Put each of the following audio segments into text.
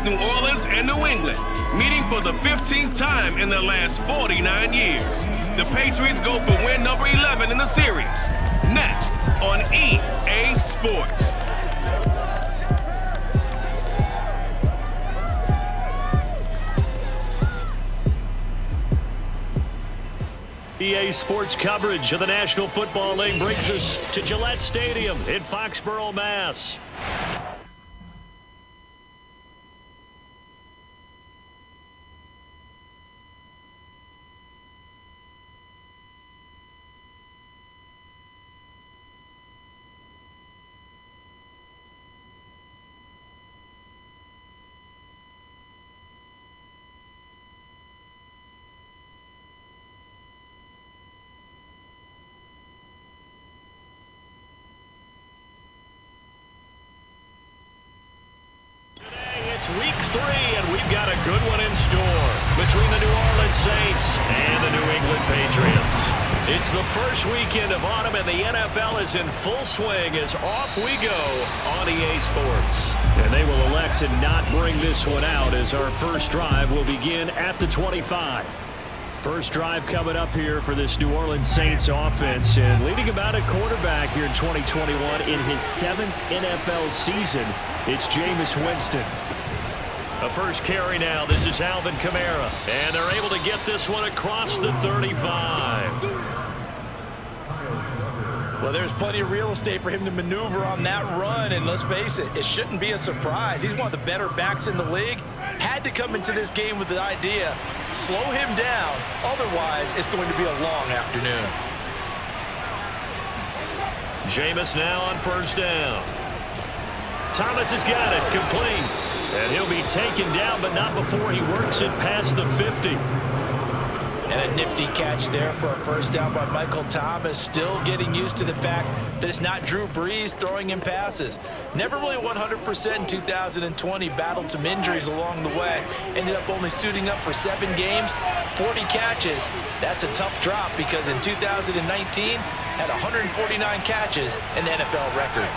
New Orleans and New England, meeting for the 15th time in the last 49 years. The Patriots go for win number 11 in the series. Next on EA Sports. EA Sports coverage of the National Football League brings us to Gillette Stadium in Foxborough, Mass. Week 3, and we've got a good one in store between the New Orleans Saints and the New England Patriots. It's the first weekend of autumn, and the NFL is in full swing as off we go on EA Sports. And they will elect to not bring this one out as our first drive will begin at the 25. First drive coming up here for this New Orleans Saints offense, and leading about a quarterback here in 2021 in his 7th NFL season, it's Jameis Winston. A first carry now. This is Alvin Kamara. And they're able to get this one across the 35. Well, there's plenty of real estate for him to maneuver on that run. And let's face it, it shouldn't be a surprise. He's one of the better backs in the league. Had to come into this game with the idea, slow him down. Otherwise, it's going to be a long afternoon. Jameis now on first down. Thomas has got it. Complete. And he'll be taken down, but not before he works it past the 50. And a nifty catch there for a first down by Michael Thomas. Still getting used to the fact that it's not Drew Brees throwing him passes. Never really 100% in 2020. Battled some injuries along the way. Ended up only suiting up for 7 games, 40 catches. That's a tough drop because in 2019, had 149 catches, an NFL record.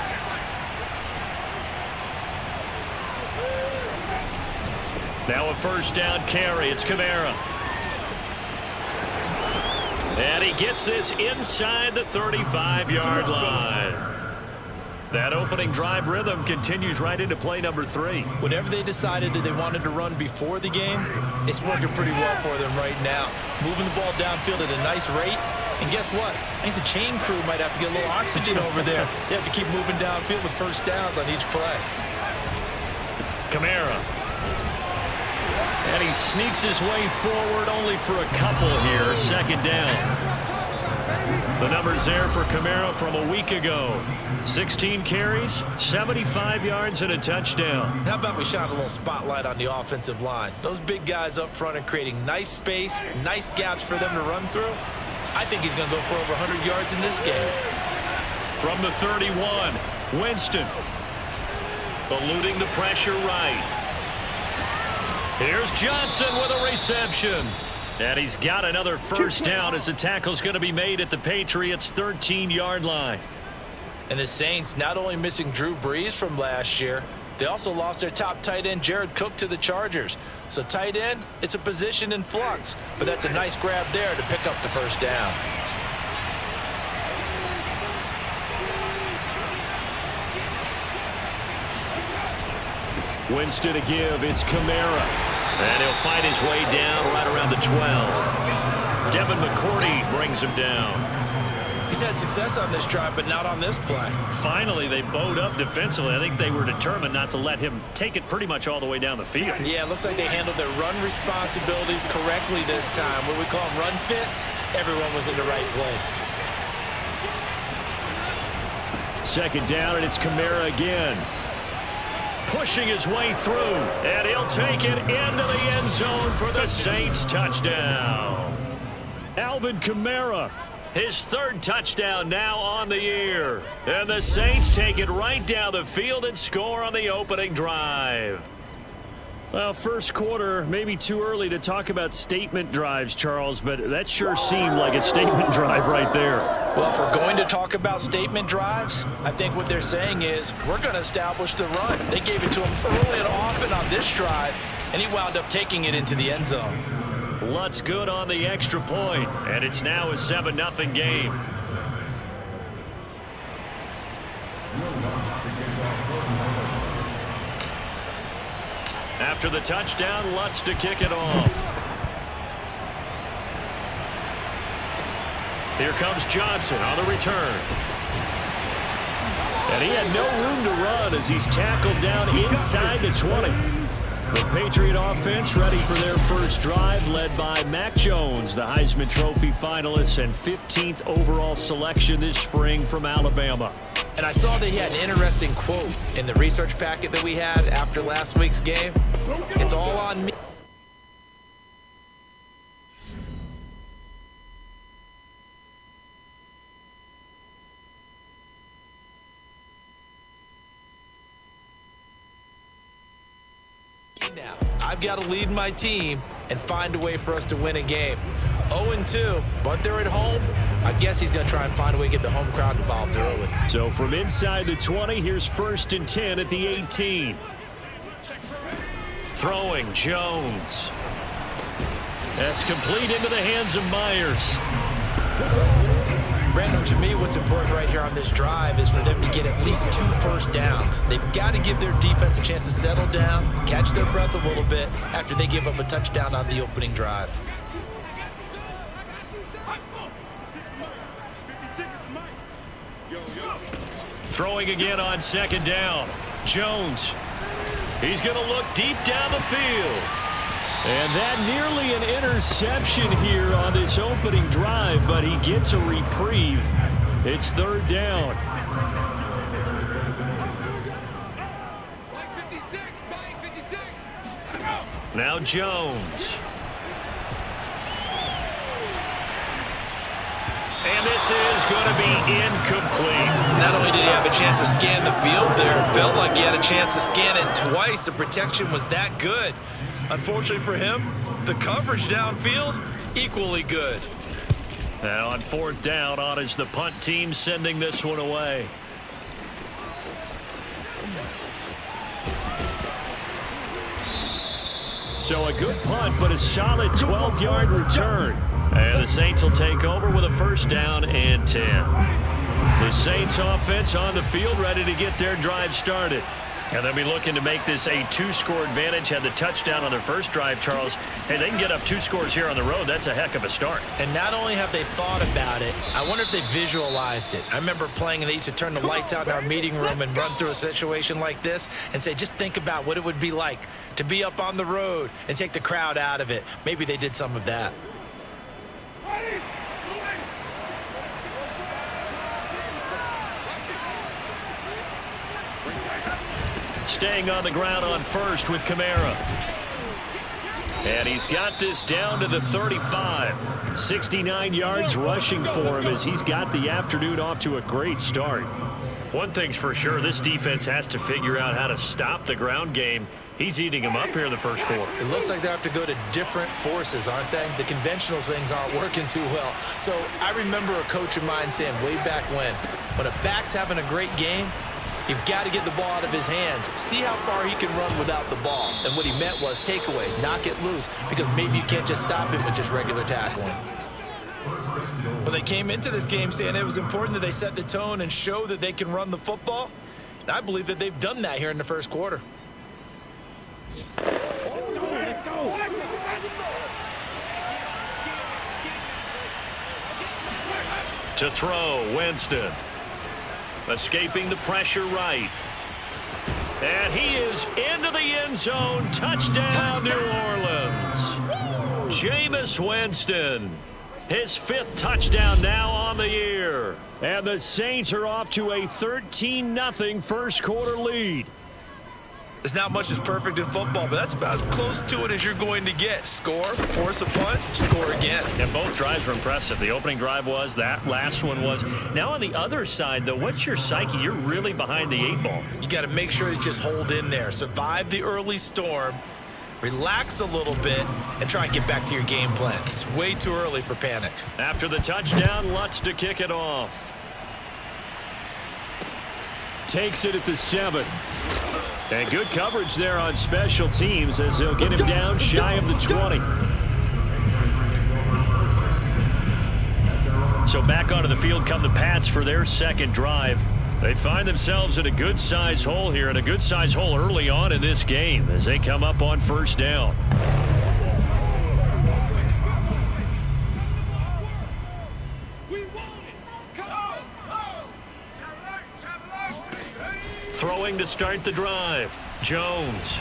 Now a first down carry. It's Kamara. And he gets this inside the 35-yard line. That opening drive rhythm continues right into play number 3. Whatever they decided that they wanted to run before the game, it's working pretty well for them right now. Moving the ball downfield at a nice rate. And guess what? I think the chain crew might have to get a little oxygen over there. They have to keep moving downfield with first downs on each play. Kamara. And he sneaks his way forward only for a couple here. Second down. The numbers there for Kamara from a week ago. 16 carries, 75 yards, and a touchdown. How about we shine a little spotlight on the offensive line? Those big guys up front are creating nice space, nice gaps for them to run through. I think he's going to go for over 100 yards in this game. From the 31, Winston. Eluding the pressure right. Here's Johnson with a reception. And he's got another first down as the tackle's going to be made at the Patriots' 13-yard line. And the Saints not only missing Drew Brees from last year, they also lost their top tight end, Jared Cook, to the Chargers. So tight end, it's a position in flux. But that's a nice grab there to pick up the first down. Winston to give. It's Kamara. And he'll fight his way down right around the 12. Devin McCourty brings him down. He's had success on this drive, but not on this play. Finally, they bowed up defensively. I think they were determined not to let him take it pretty much all the way down the field. Yeah, it looks like they handled their run responsibilities correctly this time. What we call them run fits, everyone was in the right place. Second down, and it's Kamara again. Pushing his way through, and he'll take it into the end zone for the Saints touchdown. Alvin Kamara, his 3rd touchdown now on the year. And the Saints take it right down the field and score on the opening drive. Well, first quarter, maybe too early to talk about statement drives, Charles, but that sure seemed like a statement drive right there. Well, if we're going to talk about statement drives, I think what they're saying is we're going to establish the run. They gave it to him early and often on this drive, and he wound up taking it into the end zone. Lutt's good on the extra point, and it's now a 7-0 game. After the touchdown, Lutz to kick it off. Here comes Johnson on the return. And he had no room to run as he's tackled down inside the 20. The Patriot offense ready for their first drive, led by Mac Jones, the Heisman Trophy finalist and 15th overall selection this spring from Alabama. And I saw that he had an interesting quote in the research packet that we had after last week's game. It's all on me. Now, I've got to lead my team and find a way for us to win a game. 0-2, but they're at home. I guess he's going to try and find a way to get the home crowd involved early. So from inside the 20, here's 1st and 10 at the 18. Throwing, Jones. That's complete into the hands of Myers. Brandon, to me, what's important right here on this drive is for them to get at least 2 first downs. They've got to give their defense a chance to settle down, catch their breath a little bit after they give up a touchdown on the opening drive. Throwing again on 2nd down. Jones. He's going to look deep down the field. And that nearly an interception here on this opening drive, but he gets a reprieve. It's 3rd down. Now Jones. And this is going to be incomplete. Not only did he have a chance to scan the field there, it felt like he had a chance to scan it twice. The protection was that good. Unfortunately for him, the coverage downfield, equally good. Now on 4th down, on is the punt team sending this one away. So a good punt, but a solid 12-yard return. And the Saints will take over with a 1st down and 10. The Saints offense on the field ready to get their drive started. And they'll be looking to make this a 2-score advantage. Had the touchdown on their first drive, Charles. Hey, they can get up 2 scores here on the road. That's a heck of a start. And not only have they thought about it, I wonder if they visualized it. I remember playing and they used to turn the lights out in our meeting room and run through a situation like this and say, just think about what it would be like to be up on the road and take the crowd out of it. Maybe they did some of that. Staying on the ground on 1st with Kamara. And he's got this down to the 35. 69 yards rushing for him as he's got the afternoon off to a great start. One thing's for sure, this defense has to figure out how to stop the ground game. He's eating them up here in the first quarter. It looks like they have to go to different forces, aren't they? The conventional things aren't working too well. So I remember a coach of mine saying way back when a back's having a great game, you've got to get the ball out of his hands. See how far he can run without the ball. And what he meant was takeaways, knock it loose, because maybe you can't just stop him with just regular tackling. Well, they came into this game saying it was important that they set the tone and show that they can run the football. And I believe that they've done that here in the first quarter. Let's go. To throw, Winston. Escaping the pressure right. And he is into the end zone. Touchdown, New Orleans. Jameis Winston. His 5th touchdown now on the year. And the Saints are off to a 13-0 first quarter lead. There's not much that's perfect in football, but that's about as close to it as you're going to get. Score, force a punt, score again. And both drives were impressive. The opening drive was, that last one was. Now on the other side, though, what's your psyche? You're really behind the 8 ball. You got to make sure you just hold in there. Survive the early storm. relax a little bit, and try and get back to your game plan. It's way too early for panic. After the touchdown, Lutz to kick it off. Takes it at the 7. And good coverage there on special teams as they'll get him down shy of the 20. So back onto the field come the Pats for their second drive. They find themselves in a good-sized hole here, and a good-sized hole early on in this game as they come up on first down. Throwing to start the drive. Jones.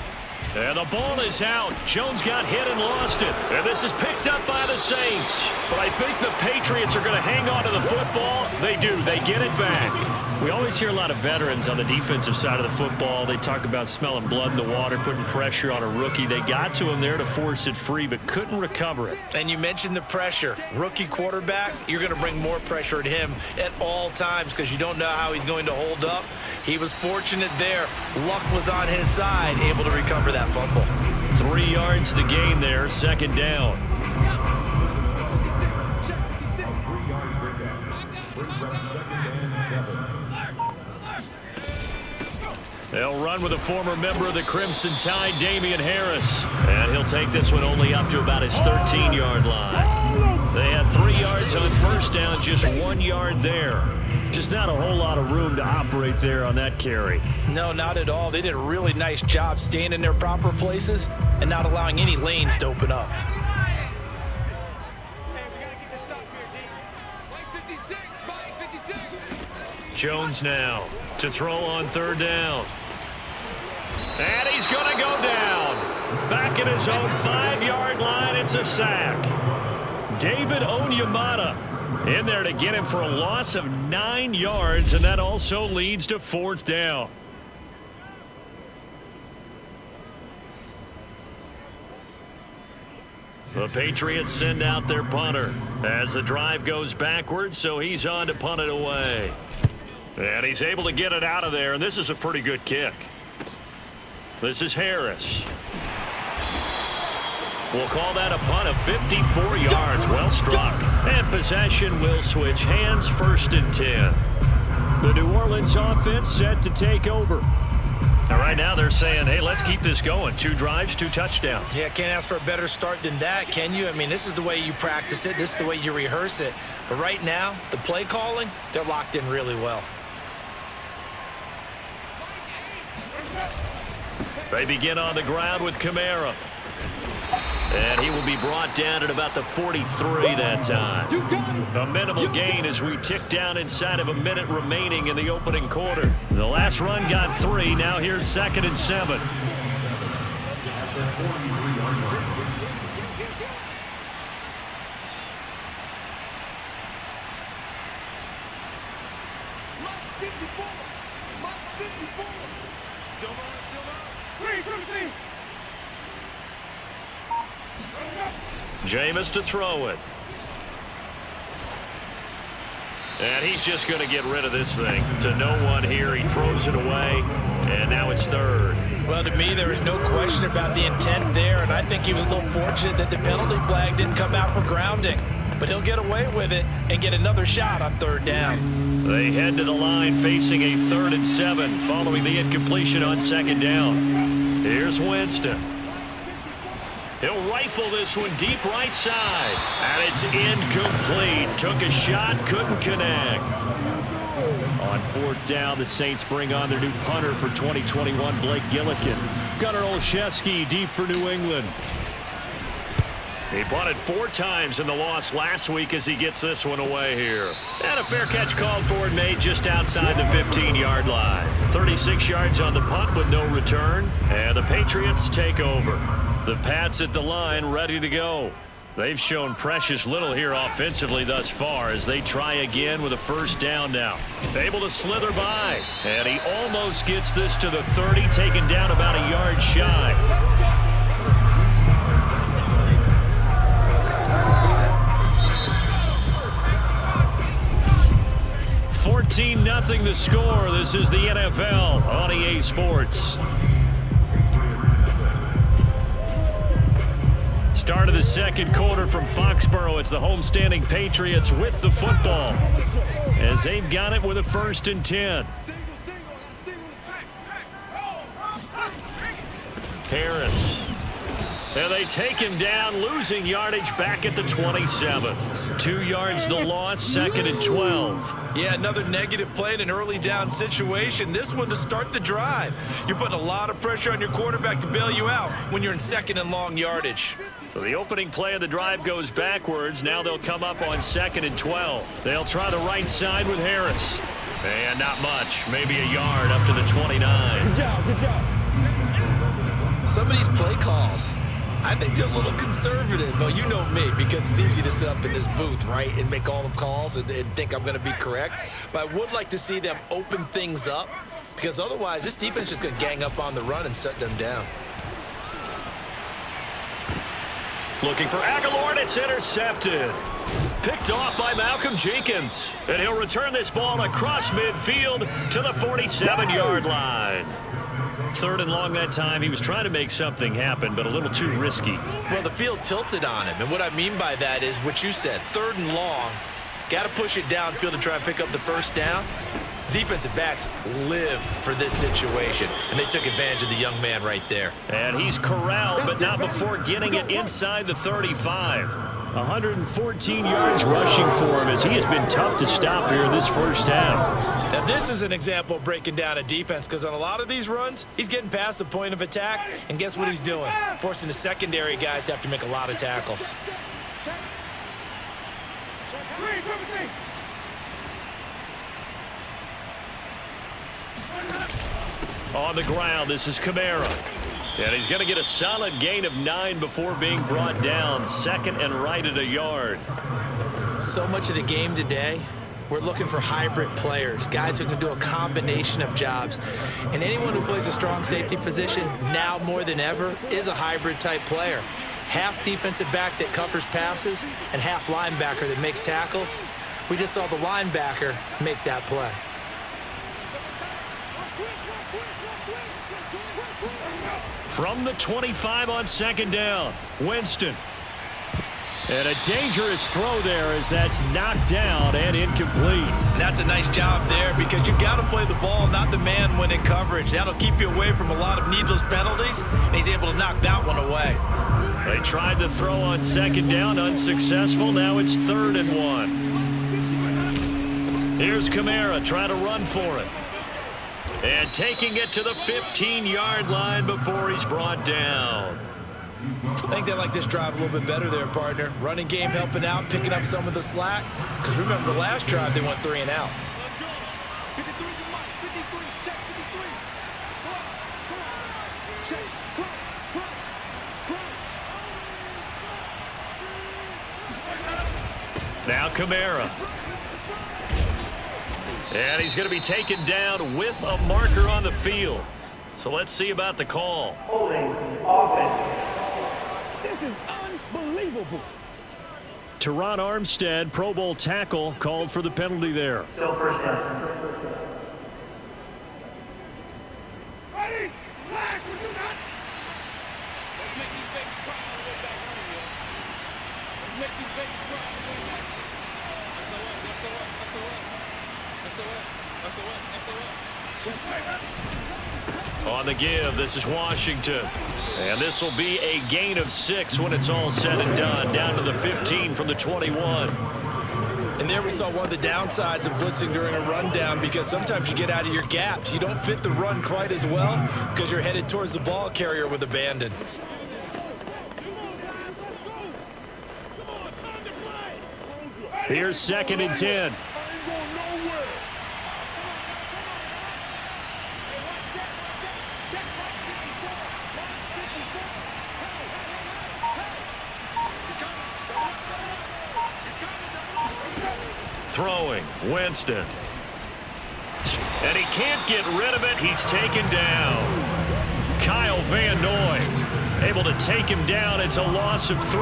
And the ball is out. Jones got hit and lost it. And this is picked up by the Saints. But I think the Patriots are going to hang on to the football. They do. They get it back. We always hear a lot of veterans on the defensive side of the football. They talk about smelling blood in the water, putting pressure on a rookie. They got to him there to force it free, but couldn't recover it. And you mentioned the pressure. Rookie quarterback, you're going to bring more pressure at him at all times because you don't know how he's going to hold up. He was fortunate there. Luck was on his side, able to recover that fumble. 3 yards to gain there, second down. They'll run with a former member of the Crimson Tide, Damian Harris. And he'll take this one only up to about his 13-yard line. They had 3 yards on first down, just 1 yard there. Just not a whole lot of room to operate there on that carry. No, not at all. They did a really nice job staying in their proper places and not allowing any lanes to open up. Jones now to throw on third down. And he's going to go down. Back at his own 5-yard line, it's a sack. David Onyemata in there to get him for a loss of 9 yards, and that also leads to fourth down. The Patriots send out their punter as the drive goes backwards, so he's on to punt it away. And he's able to get it out of there, and this is a pretty good kick. This is Harris. We'll call that a punt of 54 yards. Well struck. And possession will switch hands, 1st and 10. The New Orleans offense set to take over. Now, right now they're saying, hey, let's keep this going. 2 drives, 2 touchdowns. Yeah, can't ask for a better start than that, can you? I mean, this is the way you practice it. This is the way you rehearse it. But right now, the play calling, they're locked in really well. They begin on the ground with Kamara. And he will be brought down at about the 43 that time. A minimal gain as we tick down inside of a minute remaining in the opening quarter. The last run got 3. Now here's 2nd and 7. Jameis to throw it. And he's just going to get rid of this thing to no one here. He throws it away, and now it's 3rd. Well, to me, there is no question about the intent there, and I think he was a little fortunate that the penalty flag didn't come out for grounding. But he'll get away with it and get another shot on 3rd down. They head to the line facing a 3rd and 7 following the incompletion on 2nd down. Here's Winston. He'll rifle this one deep right side. And it's incomplete. Took a shot, couldn't connect. On 4th down, the Saints bring on their new punter for 2021, Blake Gillikin. Gunnar Olszewski deep for New England. He punted 4 times in the loss last week as he gets this one away here. And a fair catch called for and made just outside the 15-yard line. 36 yards on the punt with no return. And the Patriots take over. The Pats at the line ready to go. They've shown precious little here offensively thus far as they try again with a 1st down now. Able to slither by. And he almost gets this to the 30, taken down about a yard shy. $14-0 the score. This is the NFL on EA Sports. Start of the second quarter from Foxborough. It's the homestanding Patriots with the football as they've got it with a 1st and 10. Harris. And they take him down, losing yardage back at the 27. 2 yards the loss, 2nd and 12. Yeah, another negative play in an early down situation. This one to start the drive. You're putting a lot of pressure on your quarterback to bail you out when you're in 2nd and long yardage. So the opening play of the drive goes backwards. Now they'll come up on 2nd and 12. They'll try the right side with Harris. And not much, maybe a yard up to the 29. Good job, good job. Some of these play calls, I think they're a little conservative. But you know me, because it's easy to sit up in this booth, right, and make all the calls and think I'm going to be correct. But I would like to see them open things up, because otherwise this defense is just going to gang up on the run and shut them down. Looking for Aguilar, and it's intercepted. Picked off by Malcolm Jenkins. And he'll return this ball across midfield to the 47-yard line. 3rd and long that time. He was trying to make something happen, but a little too risky. Well, the field tilted on him, and what I mean by that is what you said. 3rd and long, got to push it downfield to try and pick up the 1st down. Defensive backs live for this situation, and they took advantage of the young man right there. And he's corralled, but not before getting it inside the 35. 114 yards rushing for him as he has been tough to stop here in this 1st half. Now, this is an example of breaking down a defense, because on a lot of these runs, he's getting past the point of attack, and guess what he's doing? Forcing the secondary guys to have to make a lot of tackles. On the ground, this is Kamara. And he's going to get a solid gain of 9 before being brought down. 2nd and right at a yard. So much of the game today, we're looking for hybrid players, guys who can do a combination of jobs. And anyone who plays a strong safety position, now more than ever, is a hybrid type player. Half defensive back that covers passes and half linebacker that makes tackles. We just saw the linebacker make that play. From the 25 on 2nd down, Winston. And a dangerous throw there as that's knocked down and incomplete. And that's a nice job there, because you got to play the ball, not the man when in coverage. That'll keep you away from a lot of needless penalties, and he's able to knock that one away. They tried to throw on 2nd down, unsuccessful. Now it's 3rd and 1. Here's Kamara trying to run for it. And taking it to the 15-yard line before he's brought down. I think they like this drive a little bit better there, partner. Running game helping out, picking up some of the slack. Because remember, the last drive they went 3 and out. Now Kamara. And he's going to be taken down with a marker on the field. So let's see about the call. Holding offense. This is unbelievable. Teron Armstead, Pro Bowl tackle, called for the penalty there. Still 1st down. Ready? Relax. We're doing that. Let's make these babies cry on the way back home, yo. Let's make these babies cry on the way back. On the give, this is Washington. And this will be a gain of 6 when it's all said and done. Down to the 15 from the 21. And there we saw one of the downsides of blitzing during a rundown, because sometimes you get out of your gaps. You don't fit the run quite as well because you're headed towards the ball carrier with abandon. Here's 2nd and 10. Throwing, Winston. And he can't get rid of it. He's taken down. Kyle Van Noy able to take him down. It's a loss of 3.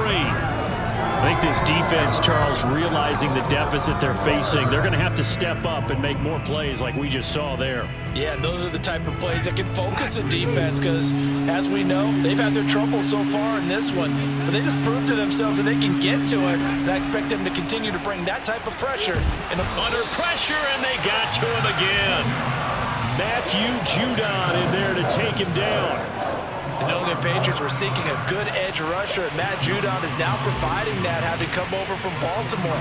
I think this defense, Charles, realizing the deficit they're facing, they're going to have to step up and make more plays like we just saw there. Yeah, those are the type of plays that can focus a defense because, as we know, they've had their trouble so far in this one. But they just proved to themselves that they can get to it, and I expect them to continue to bring that type of pressure. Under pressure, and they got to him again. Matthew Judon in there to take him down. The New England Patriots were seeking a good edge rusher, and Matt Judon is now providing that, having come over from Baltimore.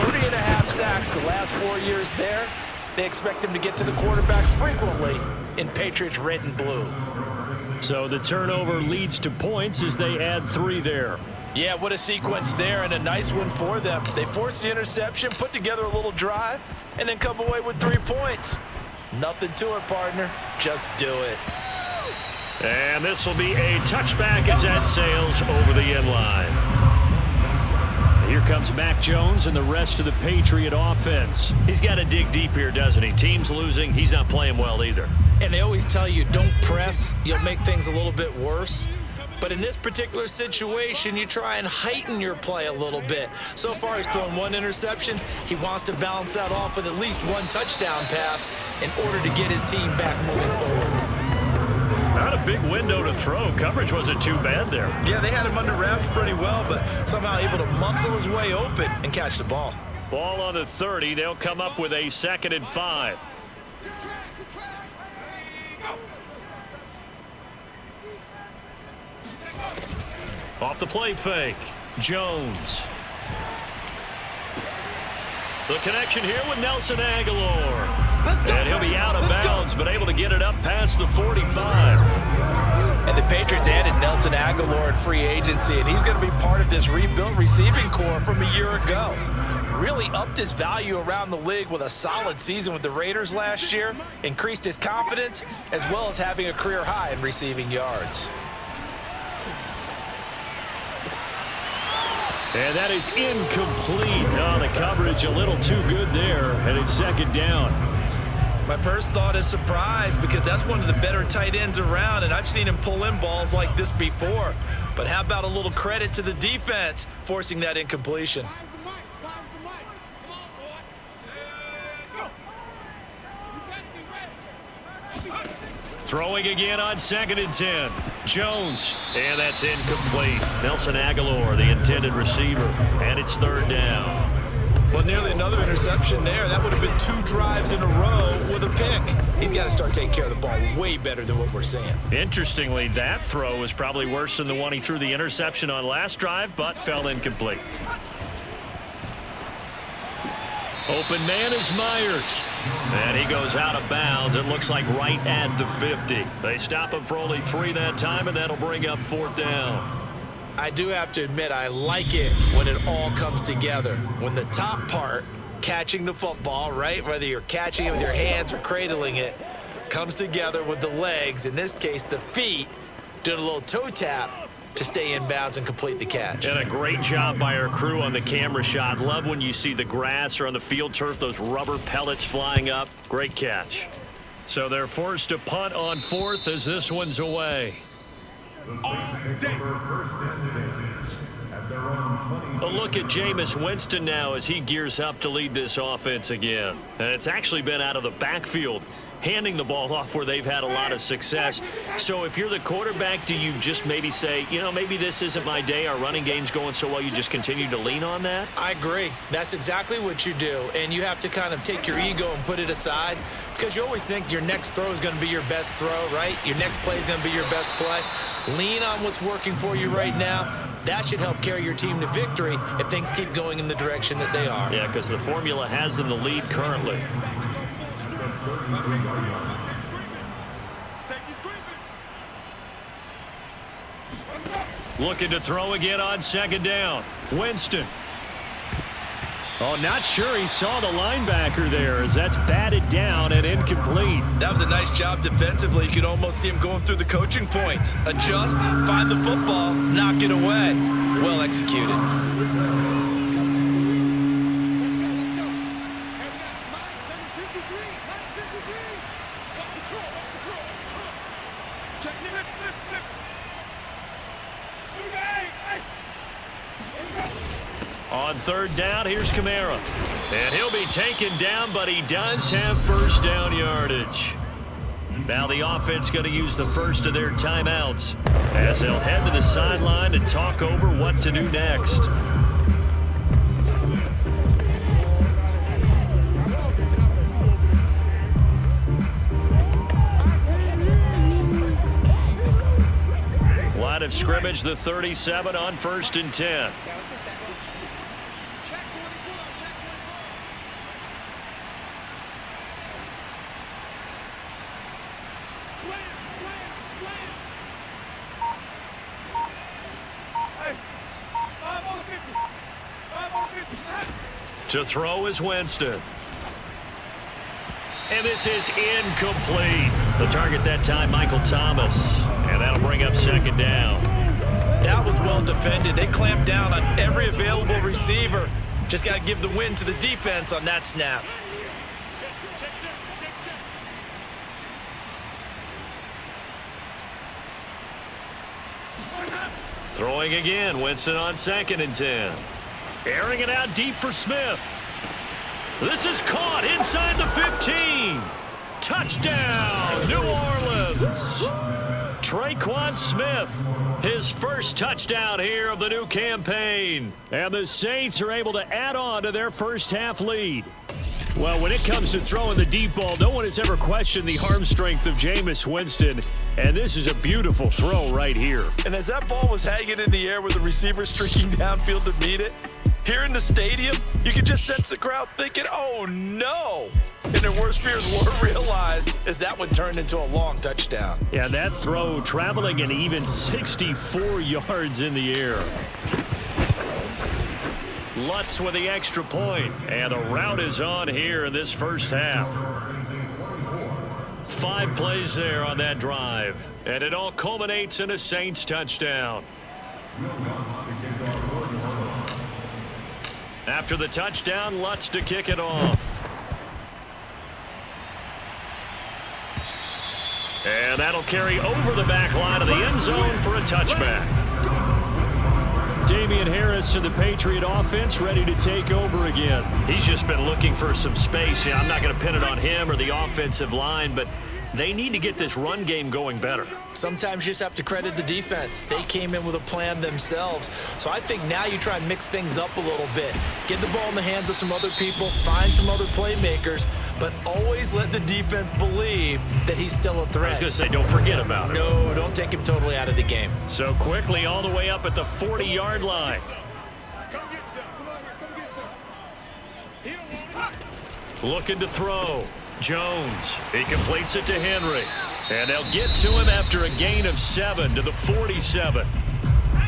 30.5 sacks the last 4 years there. They expect him to get to the quarterback frequently in Patriots red and blue. So the turnover leads to points as they add 3 there. Yeah, what a sequence there, and a nice one for them. They forced the interception, put together a little drive, and then come away with 3 points. Nothing to it, partner. Just do it. And this will be a touchback as that sails over the end line. Here comes Mac Jones and the rest of the Patriot offense. He's got to dig deep here, doesn't he? Team's losing. He's not playing well either. And they always tell you, don't press. You'll make things a little bit worse. But in this particular situation, you try and heighten your play a little bit. So far, he's thrown 1 interception. He wants to balance that off with at least 1 touchdown pass in order to get his team back moving forward. Not a big window to throw. Coverage wasn't too bad there. Yeah, they had him under wraps pretty well, but somehow able to muscle his way open and catch the ball. Ball on the 30. They'll come up with a 2nd and 5. Off the play fake. Jones. The connection here with Nelson Aguilar. And he'll be out of bounds, but able to get it up past the 45. And the Patriots added Nelson Aguilar in free agency, and he's going to be part of this rebuilt receiving corps from a year ago. Really upped his value around the league with a solid season with the Raiders last year, increased his confidence, as well as having a career high in receiving yards. And that is incomplete. Oh, the coverage a little too good there, and it's 2nd down. My first thought is surprise because that's one of the better tight ends around, and I've seen him pull in balls like this before. But how about a little credit to the defense forcing that incompletion? Throwing again on 2nd and 10. Jones, and that's incomplete. Nelson Aguilar, the intended receiver, and it's 3rd down. Well, nearly another interception there. That would have been 2 drives in a row with a pick. He's got to start taking care of the ball way better than what we're seeing. Interestingly, that throw was probably worse than the one he threw the interception on last drive, but fell incomplete. Open man is Myers. And he goes out of bounds. It looks like right at the 50. They stop him for only 3 that time, and that'll bring up 4th down. I do have to admit, I like it when it all comes together. When the top part, catching the football, right, whether you're catching it with your hands or cradling it, comes together with the legs, in this case the feet, doing a little toe tap to stay in bounds and complete the catch. And a great job by our crew on the camera shot. Love when you see the grass or on the field turf, those rubber pellets flying up. Great catch. So they're forced to punt on 4th as this one's away. A look at Jameis Winston now as he gears up to lead this offense again. And it's actually been out of the backfield, handing the ball off where they've had a lot of success. So if you're the quarterback, do you just maybe say, you know, maybe this isn't my day, our running game's going so well, you just continue to lean on that? I agree. That's exactly what you do. And you have to kind of take your ego and put it aside because you always think your next throw is going to be your best throw, right? Your next play is going to be your best play. Lean on what's working for you right now. That should help carry your team to victory if things keep going in the direction that they are. Yeah, because the formula has them the lead currently. Looking to throw again on 2nd down. Winston. Oh, not sure he saw the linebacker there as that's batted down and incomplete. That was a nice job defensively. You could almost see him going through the coaching points. Adjust, find the football, knock it away. Well executed. On third down, here's Kamara. And he'll be taken down, but he does have first down yardage. Now the offense going to use the first of their timeouts as they'll head to the sideline and talk over what to do next. Line of scrimmage, the 37 on 1st and 10. To throw is Winston. And this is incomplete. The target that time, Michael Thomas. And that'll bring up second down. That was well defended. They clamped down on every available receiver. Just got to give the win to the defense on that snap. Throwing again, Winston on 2nd and 10. Airing it out deep for Smith. This is caught inside the 15. Touchdown, New Orleans. Traquan Smith, his first touchdown here of the new campaign. And the Saints are able to add on to their first half lead. Well, when it comes to throwing the deep ball, no one has ever questioned the arm strength of Jameis Winston. And this is a beautiful throw right here. And as that ball was hanging in the air with the receiver streaking downfield to meet it, here in the stadium, you could just sense the crowd thinking, oh no. And their worst fears were realized as that one turned into a long touchdown. Yeah, that throw traveling an even 64 yards in the air. Lutz with the extra point, and the route is on here in this first half. 5 plays there on that drive, and it all culminates in a Saints touchdown. After the touchdown, Lutz to kick it off. And that'll carry over the back line of the end zone for a touchback. Damian Harris to the Patriot offense, ready to take over again. He's just been looking for some space. Yeah, I'm not going to pin it on him or the offensive line, but they need to get this run game going better. Sometimes you just have to credit the defense. They came in with a plan themselves. So I think now you try and mix things up a little bit. Get the ball in the hands of some other people, find some other playmakers, but always let the defense believe that he's still a threat. I was going to say, don't forget about him. No, don't take him totally out of the game. So quickly all the way up at the 40-yard line. Come get some. Come on here. Come get some. He don't want it. Looking to throw. Jones. He completes it to Henry. And they'll get to him after a gain of 7 to the 47.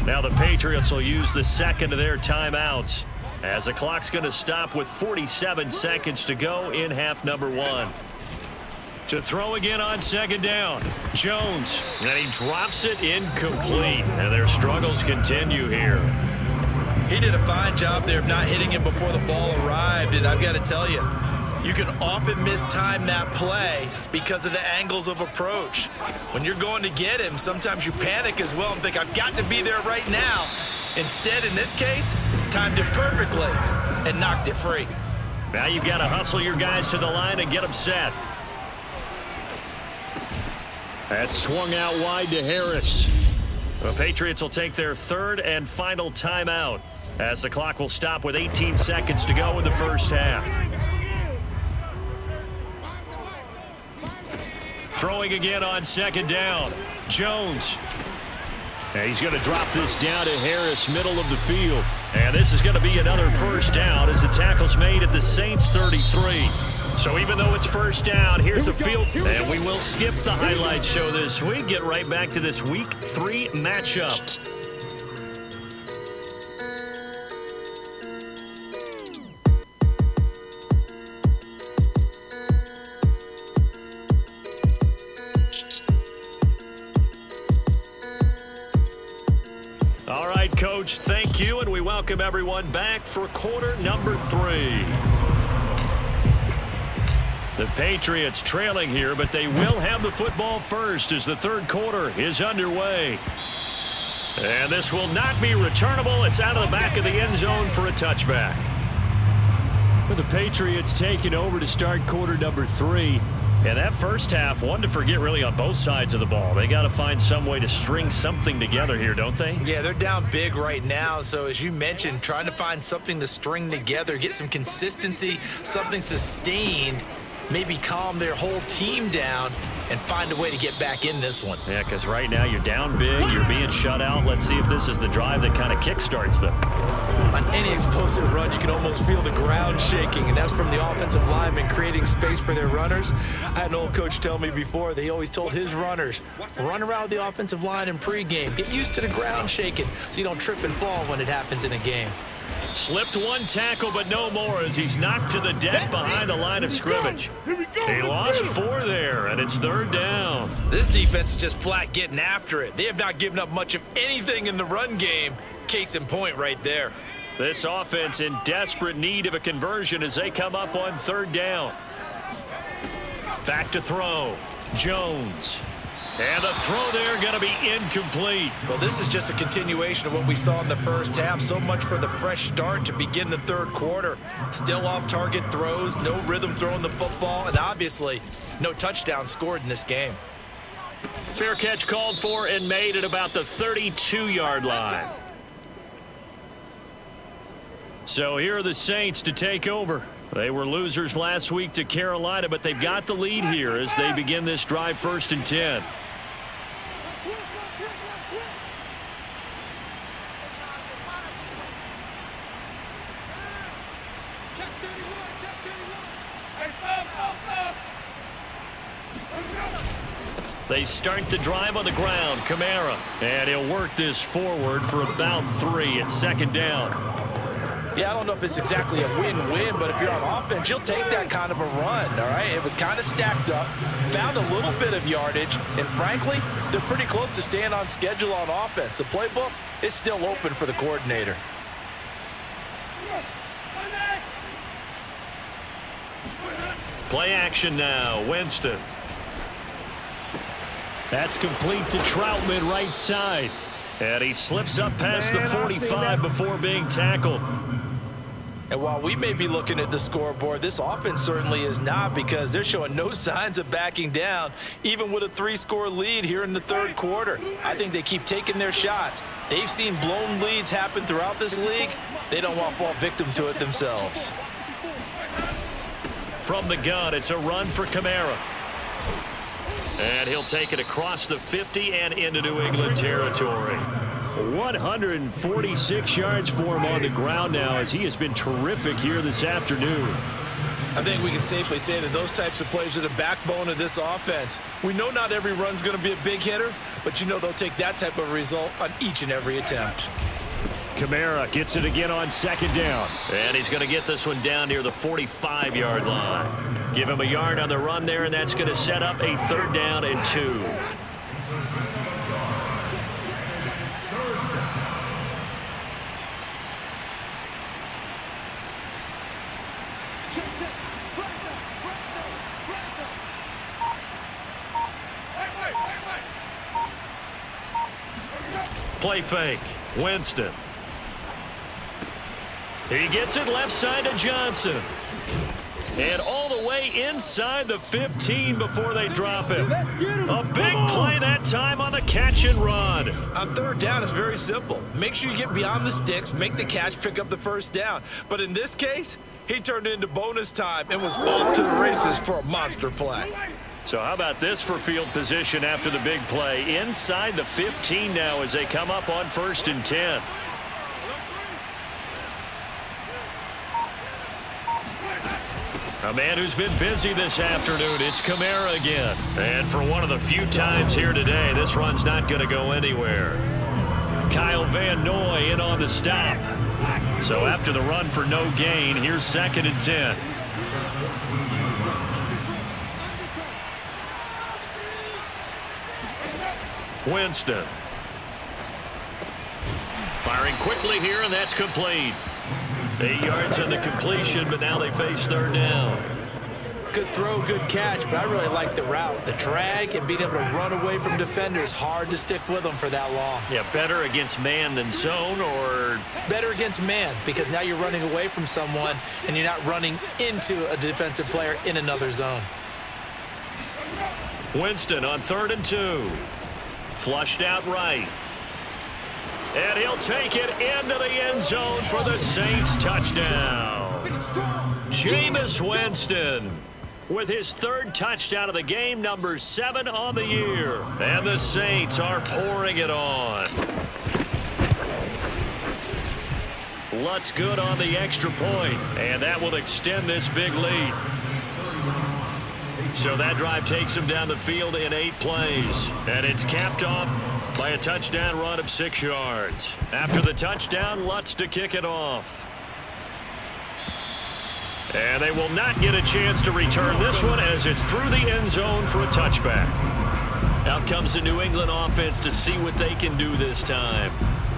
Now the Patriots will use the second of their timeouts as the clock's going to stop with 47 seconds to go in half number 1. To throw again on second down. Jones. And he drops it incomplete. And their struggles continue here. He did a fine job there of not hitting him before the ball arrived. And I've got to tell you, you can often mistime that play because of the angles of approach. When you're going to get him, sometimes you panic as well and think, I've got to be there right now. Instead, in this case, timed it perfectly and knocked it free. Now you've got to hustle your guys to the line and get them set. That's swung out wide to Harris. The Patriots will take their third and final timeout as the clock will stop with 18 seconds to go in the first half. Throwing again on second down. Jones. And he's going to drop this down to Harris, middle of the field. And this is going to be another first down as the tackle's made at the Saints 33. So even though it's first down, here's the field. And we will skip the highlight show this week. Get right back to this Week 3 matchup. All right, Coach, thank you, and we welcome everyone back for quarter number 3. The Patriots trailing here, but they will have the football first as the third quarter is underway. And this will not be returnable. It's out of the back of the end zone for a touchback. For the Patriots taking over to start quarter number 3. And that first half, one to forget really on both sides of the ball. They got to find some way to string something together here, don't they? Yeah, they're down big right now. So as you mentioned, trying to find something to string together, get some consistency, something sustained, maybe calm their whole team down and find a way to get back in this one. Yeah, because right now you're down big, you're being shut out. Let's see if this is the drive that kind of kickstarts them. On any explosive run, you can almost feel the ground shaking, and that's from the offensive linemen creating space for their runners. I had an old coach tell me before, they always told his runners, run around the offensive line in pregame. Get used to the ground shaking so you don't trip and fall when it happens in a game. Slipped one tackle, but no more as he's knocked to the deck behind the line of scrimmage. He lost 4 there, and it's 3rd down. This defense is just flat getting after it. They have not given up much of anything in the run game. Case in point right there. This offense in desperate need of a conversion as they come up on 3rd down. Back to throw. Jones. And the throw there going to be incomplete. Well, this is just a continuation of what we saw in the first half. So much for the fresh start to begin the 3rd quarter. Still off-target throws, no rhythm throwing the football, and obviously no touchdown scored in this game. Fair catch called for and made at about the 32-yard line. So here are the Saints to take over. They were losers last week to Carolina, but they've got the lead here as they begin this drive 1st and 10. They start the drive on the ground. Kamara. And he'll work this forward for about 3 at 2nd down. Yeah, I don't know if it's exactly a win-win, but if you're on offense, you'll take that kind of a run, all right? It was kind of stacked up, found a little bit of yardage, and frankly, they're pretty close to staying on schedule on offense. The playbook is still open for the coordinator. Play action now. Winston. That's complete to Troutman right side. And he slips up past the 45 before being tackled. And while we may be looking at the scoreboard, this offense certainly is not, because they're showing no signs of backing down, even with a 3-score lead here in the 3rd quarter. I think they keep taking their shots. They've seen blown leads happen throughout this league. They don't want to fall victim to it themselves. From the gun, it's a run for Kamara. And he'll take it across the 50 and into New England territory. 146 yards for him on the ground now as he has been terrific here this afternoon. I think we can safely say that those types of plays are the backbone of this offense. We know not every run's going to be a big hitter, but you know they'll take that type of result on each and every attempt. Kamara gets it again on 2nd down. And he's going to get this one down near the 45-yard line. Give him a yard on the run there, and that's going to set up a 3rd down and 2. Play fake. Winston. He gets it left side to Johnson. And all the way inside the 15 before they drop him. A big play that time on the catch and run. On 3rd down, it's very simple. Make sure you get beyond the sticks, make the catch, pick up the 1st down. But in this case, he turned it into bonus time and was off to the races for a monster play. So how about this for field position after the big play? Inside the 15 now as they come up on 1st and 10. A man who's been busy this afternoon, it's Kamara again. And for one of the few times here today, this run's not going to go anywhere. Kyle Van Noy in on the stop. So after the run for no gain, here's 2nd and 10. Winston. Firing quickly here, and that's complete. 8 yards on the completion, but now they face 3rd down. Good throw, good catch, but I really like the route. The drag and being able to run away from defenders, hard to stick with them for that long. Yeah, better against man than zone, or? Better against man, because now you're running away from someone and you're not running into a defensive player in another zone. Winston on 3rd and 2. Flushed out right. And he'll take it into the end zone for the Saints touchdown. Jameis Winston with his 3rd touchdown of the game, number 7 on the year. And the Saints are pouring it on. Lutz good on the extra point, and that will extend this big lead. So that drive takes him down the field in 8 plays, and it's capped off by a touchdown run of 6 yards. After the touchdown, Lutz to kick it off. And they will not get a chance to return this one as it's through the end zone for a touchback. Out comes the New England offense to see what they can do this time.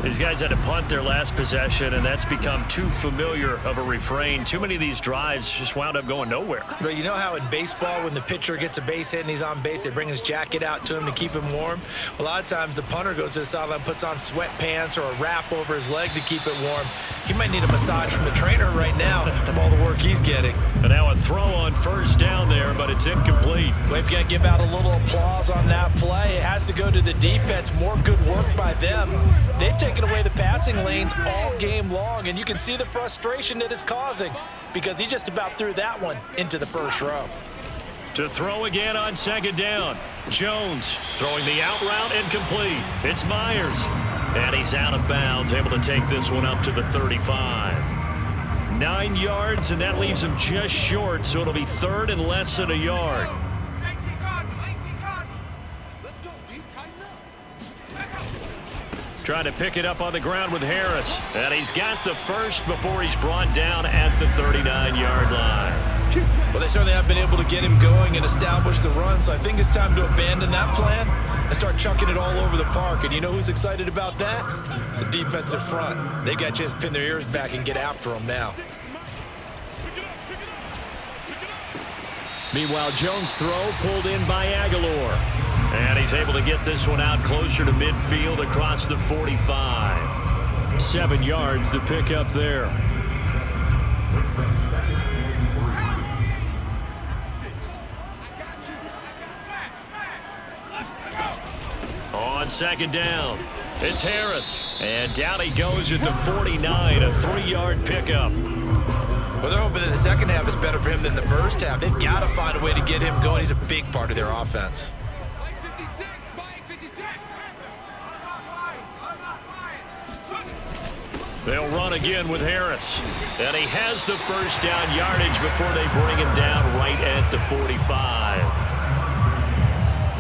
These guys had to punt their last possession, and that's become too familiar of a refrain. Too many of these drives just wound up going nowhere. But you know how in baseball, when the pitcher gets a base hit and he's on base, they bring his jacket out to him to keep him warm? A lot of times the punter goes to the sideline, puts on sweatpants or a wrap over his leg to keep it warm. He might need a massage from the trainer right now from all the work he's getting. And now a throw on 1st down there, but it's incomplete. We've got to give out a little applause on that play. It has to go to the defense. More good work by them. They've taken away the passing lanes all game long, and you can see the frustration that it's causing because he just about threw that one into the 1st row. To throw again on 2nd down. Jones throwing the out route incomplete. It's Myers. And he's out of bounds, able to take this one up to the 35. 9 yards, and that leaves him just short, so it'll be 3rd and less than a yard. Trying to pick it up on the ground with Harris. And he's got the 1st before he's brought down at the 39-yard line. Well, they certainly have been able to get him going and establish the run, so I think it's time to abandon that plan and start chucking it all over the park. And you know who's excited about that? The defensive front. They got to just pin their ears back and get after him now. Meanwhile, Jones' throw pulled in by Aguilar. And he's able to get this one out closer to midfield across the 45. 7 yards to pick up there. On 2nd down, it's Harris. And down he goes at the 49, a 3-yard pickup. Well, they're hoping that the second half is better for him than the first half. They've got to find a way to get him going. He's a big part of their offense. They'll run again with Harris. And he has the 1st down yardage before they bring him down right at the 45.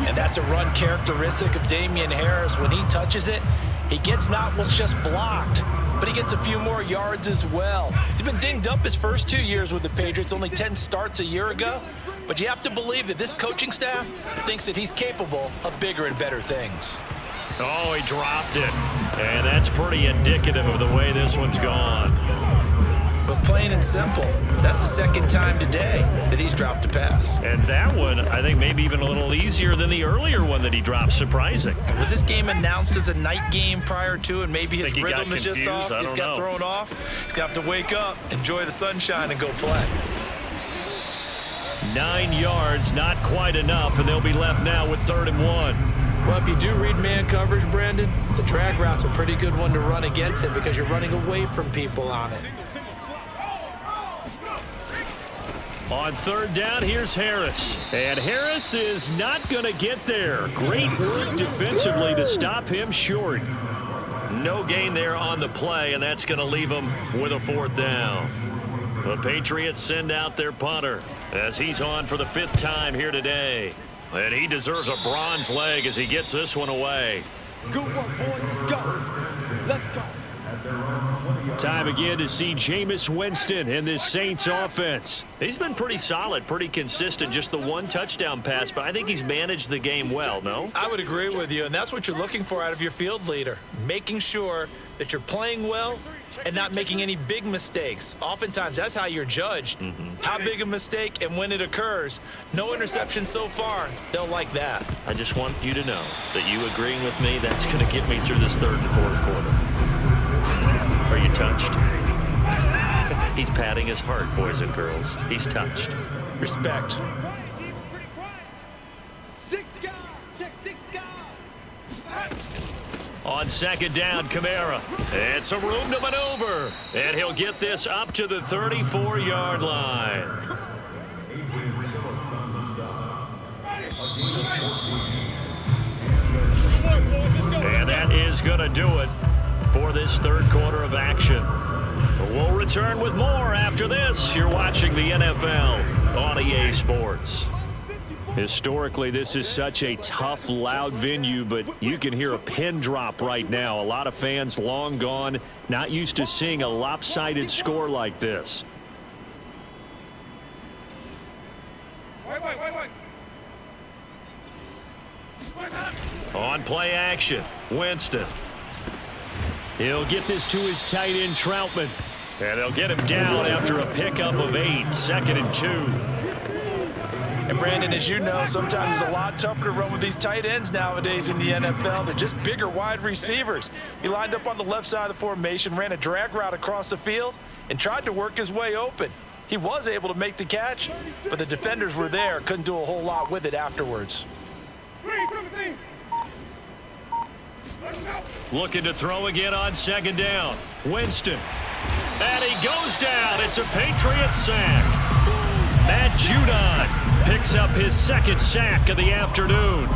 And that's a run characteristic of Damian Harris. When he touches it, he gets not what's just blocked, but he gets a few more yards as well. He's been dinged up his first 2 years with the Patriots, only 10 starts a year ago. But you have to believe that this coaching staff thinks that he's capable of bigger and better things. Oh, he dropped it. And that's pretty indicative of the way this one's gone. But plain and simple, that's the 2nd time today that he's dropped a pass. And that one, I think, maybe even a little easier than the earlier one that he dropped. Surprising. Was this game announced as a night game prior to, and maybe his rhythm is just off? He's got thrown off. He's got to wake up, enjoy the sunshine, and go play. 9 yards, not quite enough, and they'll be left now with 3rd and 1. Well, if you do read man coverage, Brandon, the drag route's a pretty good one to run against him because you're running away from people on it. On 3rd down, here's Harris. And Harris is not going to get there. Great work defensively to stop him short. No gain there on the play, and that's going to leave him with a 4th down. The Patriots send out their punter as he's on for the 5th time here today. And he deserves a bronze leg as he gets this one away. Good one, boy. Let's go. Let's go. Time again to see Jameis Winston in this Saints offense. He's been pretty solid, pretty consistent, just the 1 touchdown pass, but I think he's managed the game well, no? I would agree with you, and that's what you're looking for out of your field leader, making sure that you're playing well and not making any big mistakes. Oftentimes, that's how you're judged. How big a mistake and when it occurs. No interception so far. They'll like that. I just want you to know that you agreeing with me, that's going to get me through this third and fourth quarter. Are you touched? He's patting his heart, boys and girls. He's touched. Respect. On second down, Kamara. And some room to maneuver. And he'll get this up to the 34-yard line. And that is going to do it for this third quarter of action. We'll return with more after this. You're watching the NFL on EA Sports. Historically, this is such a tough, loud venue, but you can hear a pin drop right now. A lot of fans long gone, not used to seeing a lopsided score like this. On play action, Winston. He'll get this to his tight end, Troutman. And they'll get him down after a pickup of 8, 2nd and 2. And Brandon, as you know, sometimes it's a lot tougher to run with these tight ends nowadays in the NFL. They're just bigger wide receivers. He lined up on the left side of the formation, ran a drag route across the field, and tried to work his way open. He was able to make the catch, but the defenders were there, couldn't do a whole lot with it afterwards. Looking to throw again on second down. Winston. And he goes down. It's a Patriots sack. Matt Judon picks up his second sack of the afternoon.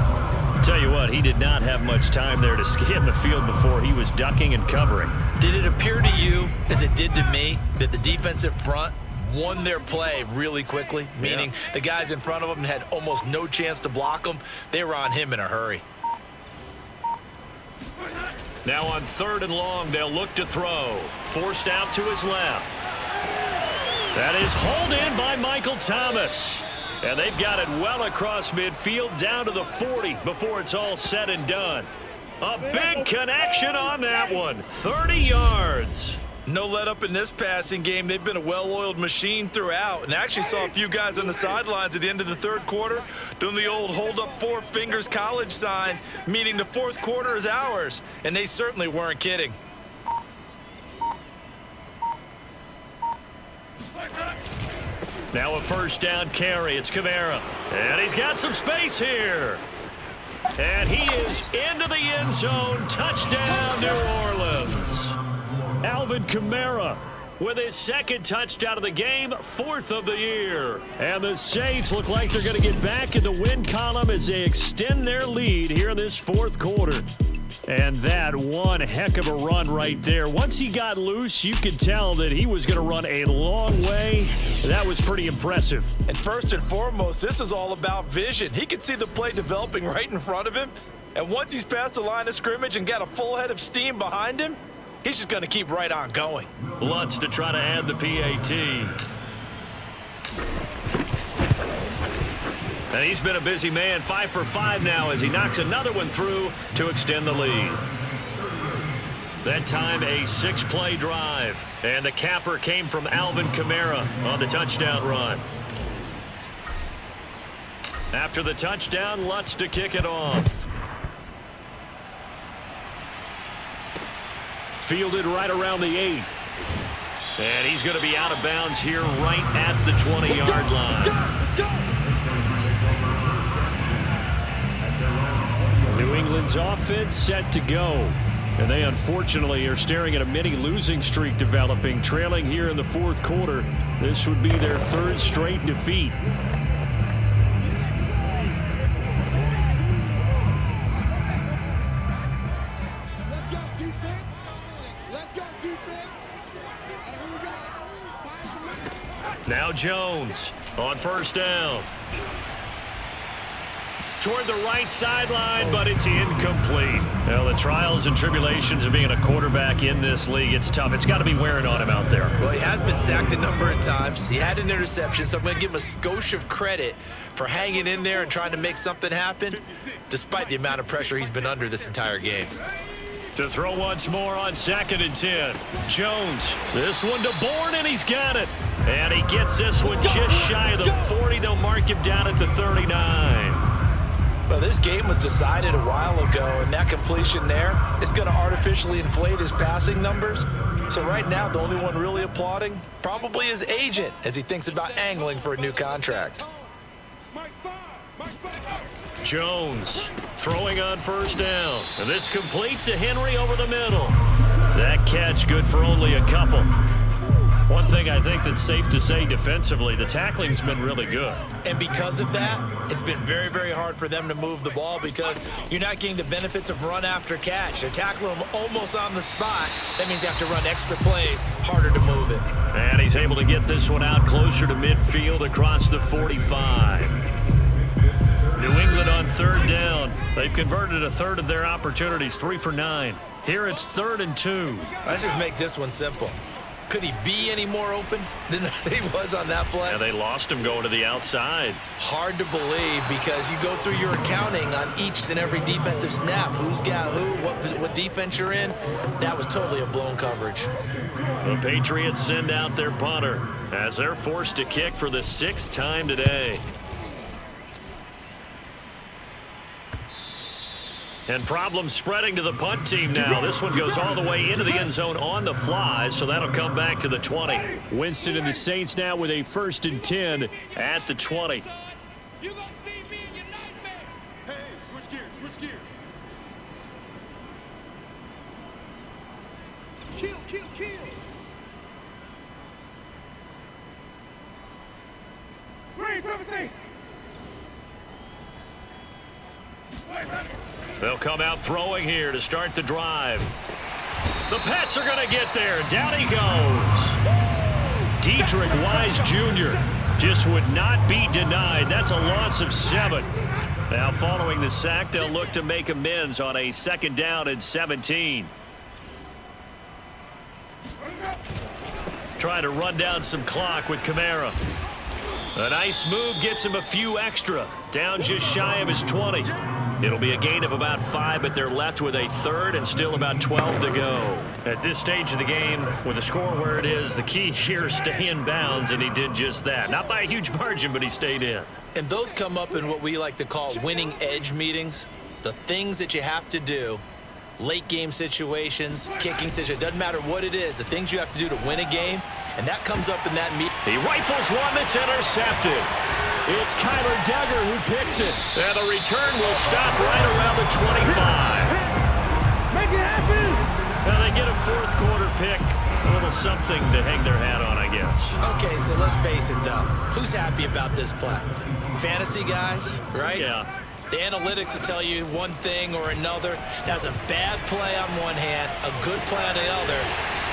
Tell you what, he did not have much time there to scan the field before he was ducking and covering. Did it appear to you, as it did to me, that the defensive front won their play really quickly? Meaning the guys in front of them had almost no chance to block them. They were on him in a hurry. Now on third and long, they'll look to throw. Forced out to his left. That is hauled in by Michael Thomas. And they've got it well across midfield down to the 40 before it's all said and done. A big connection on that one. 30 yards. No let up in this passing game. They've been a well-oiled machine throughout, and actually saw a few guys on the sidelines at the end of the third quarter doing the old hold up 4 fingers college sign, meaning the fourth quarter is ours, and they certainly weren't kidding. Now a first down carry. It's Kamara, and he's got some space here. And he is into the end zone. Touchdown, New Orleans. Alvin Kamara with his second touchdown of the game, 4th of the year. And the Saints look like they're going to get back in the win column as they extend their lead here in this fourth quarter. And that one heck of a run right there. Once he got loose, you could tell that he was going to run a long way. That was pretty impressive. And first and foremost, this is all about vision. He could see the play developing right in front of him. And once he's past the line of scrimmage and got a full head of steam behind him, he's just going to keep right on going. Lutz to try to add the PAT. And he's been a busy man, 5 for 5 now as he knocks another one through to extend the lead. That time a 6-play drive. And the capper came from Alvin Kamara on the touchdown run. After the touchdown, Lutz to kick it off. Fielded right around the 8. And he's going to be out of bounds here right at the 20-yard line. New England's offense set to go. And they unfortunately are staring at a mini losing streak developing, trailing here in the fourth quarter. This would be their 3rd straight defeat. Let's go defense. Let's go defense. Here we go. Now Jones on first down. Toward the right sideline, but it's incomplete. Well, the trials and tribulations of being a quarterback in this league, it's tough. It's got to be wearing on him out there. Well, he has been sacked a number of times. He had an interception, so I'm going to give him a skosh of credit for hanging in there and trying to make something happen, despite the amount of pressure he's been under this entire game. To throw once more on 2nd and 10. Jones, this one to Bourne, and he's got it. And he gets this one just shy of the 40. They'll mark him down at the 39. Well, this game was decided a while ago, and that completion there is going to artificially inflate his passing numbers. So right now, the only one really applauding probably his agent as he thinks about angling for a new contract. Jones throwing on 1st down. And this complete to Henry over the middle. That catch good for only a couple. One thing I think that's safe to say defensively, the tackling's been really good. And because of that, it's been very, very hard for them to move the ball because you're not getting the benefits of run after catch. They're tackling them almost on the spot. That means you have to run extra plays, harder to move it. And he's able to get this one out closer to midfield across the 45. New England on 3rd down. They've converted a third of their opportunities, 3 for 9. Here it's 3rd and 2. Let's just make this one simple. Could he be any more open than he was on that play? Yeah, they lost him going to the outside. Hard to believe because you go through your accounting on each and every defensive snap. Who's got who, what defense you're in. That was totally a blown coverage. The Patriots send out their punter as they're forced to kick for the 6th time today. And problems spreading to the punt team now. This one goes all the way into the end zone on the fly, so that'll come back to the 20. Winston and the Saints now with a 1st and 10 at the 20. You gonna see me in your nightmare. Hey, switch gears, switch gears. Kill, kill, kill. Green, 17. They'll come out throwing here to start the drive. The Pats are going to get there. Down he goes. Dietrich Wise Jr. just would not be denied. That's a loss of 7. Now following the sack, they'll look to make amends on a 2nd down and 17. Trying to run down some clock with Kamara. A nice move gets him a few extra. Down just shy of his 20. It'll be a gain of about 5, but they're left with a 3rd and still about 12 to go. At this stage of the game, with the score where it is, the key here is stay in bounds, and he did just that. Not by a huge margin, but he stayed in. And those come up in what we like to call winning edge meetings. The things that you have to do, late game situations, kicking situations, doesn't matter what it is, the things you have to do to win a game, and that comes up in that meeting. He rifles one that's intercepted. It's Kyler Duggar who picks it. And the return will stop right around the 25. Make it happen. Now they get a 4th quarter pick. A little something to hang their hat on, I guess. Okay, so let's face it, though. Who's happy about this play? Fantasy guys, right? Yeah. The analytics will tell you one thing or another. That's a bad play on one hand, a good play on the other,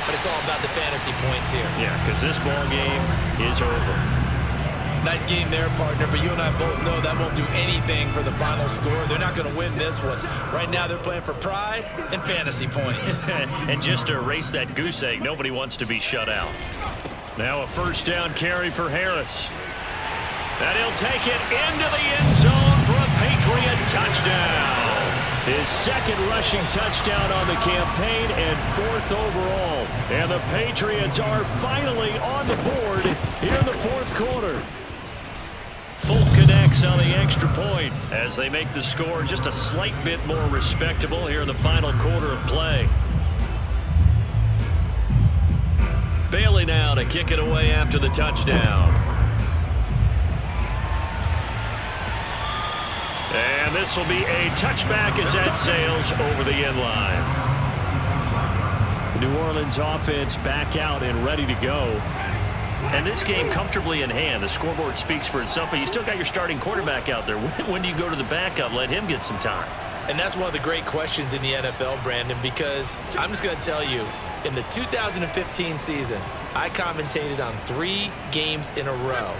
but it's all about the fantasy points here. Yeah, because this ball game is over. Nice game there, partner, but you and I both know that won't do anything for the final score. They're not going to win this one. Right now, they're playing for pride and fantasy points. And just to erase that goose egg, nobody wants to be shut out. Now a 1st down carry for Harris. And he'll take it into the end zone for a Patriot touchdown. His 2nd rushing touchdown on the campaign and 4th overall. And the Patriots are finally on the board here in the 4th quarter. Folk connects on the extra point as they make the score just a slight bit more respectable here in the final quarter of play. Bailey now to kick it away after the touchdown. And this will be a touchback as that sails over the end line. The New Orleans offense back out and ready to go. And this game comfortably in hand. The scoreboard speaks for itself, but you still got your starting quarterback out there. When do you go to the backup? Let him get some time. And that's one of the great questions in the NFL, Brandon, because I'm just going to tell you, in the 2015 season, I commentated on 3 games in a row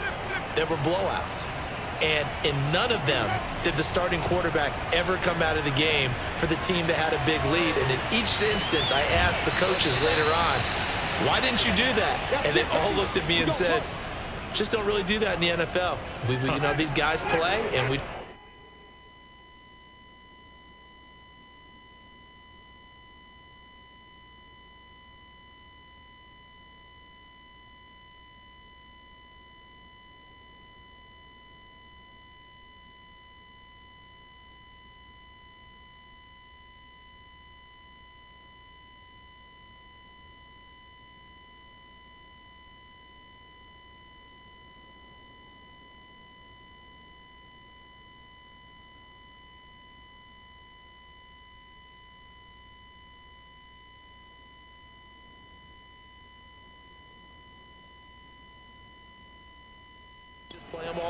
that were blowouts. And in none of them did the starting quarterback ever come out of the game for the team that had a big lead. And in each instance, I asked the coaches later on, why didn't you do that? And they all looked at me and said, just don't really do that in the NFL. You know, these guys play, and we...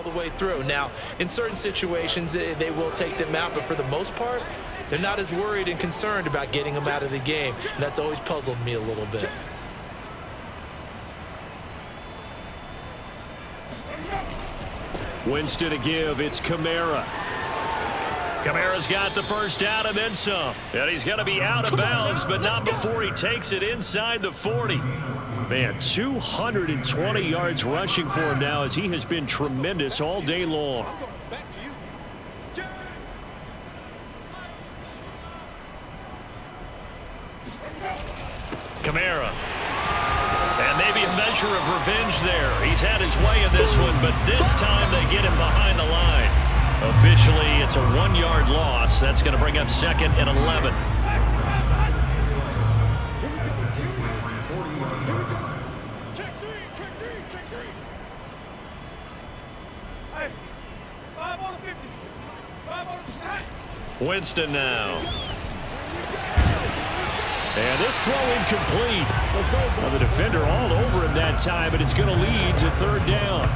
the way through. Now, in certain situations, they will take them out, but for the most part, they're not as worried and concerned about getting them out of the game. And that's always puzzled me a little bit. Winston to give. It's Kamara. Kamara's got the first down and then some. And he's going to be out of bounds, but not before he takes it inside the 40. Man, 220 yards rushing for him now as he has been tremendous all day long. Back to you. Kamara. And maybe a measure of revenge there. He's had his way in this one, but this time they get him behind the line. Officially, it's a 1-yard loss. That's going to bring up 2nd and 11. Check three. Hey, 5 on the 50. 5 on the... Winston now. And this throw incomplete. Well, the defender all over him that time, but it's going to lead to 3rd down.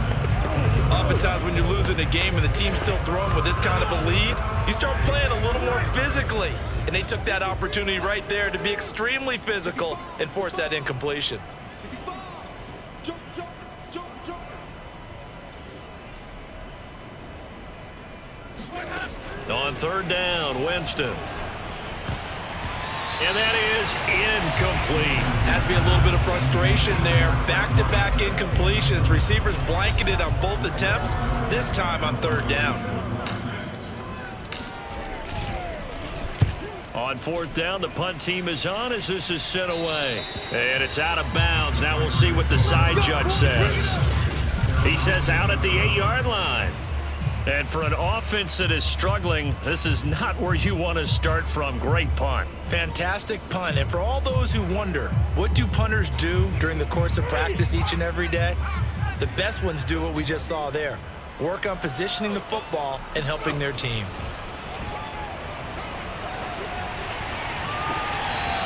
Oftentimes when you're losing a game and the team's still throwing with this kind of a lead, you start playing a little more physically. And they took that opportunity right there to be extremely physical and force that incompletion. Jump. On 3rd down, Winston. And that is incomplete. Has to be a little bit of frustration there. Back-to-back incompletions. Receivers blanketed on both attempts, this time on 3rd down. On 4th down, the punt team is on as this is sent away. And it's out of bounds. Now we'll see what the side judge says. He says out at the 8-yard line. And for an offense that is struggling, this is not where you want to start from. Great punt. Fantastic punt. And for all those who wonder, what do punters do during the course of practice each and every day? The best ones do what we just saw there. Work on positioning the football and helping their team.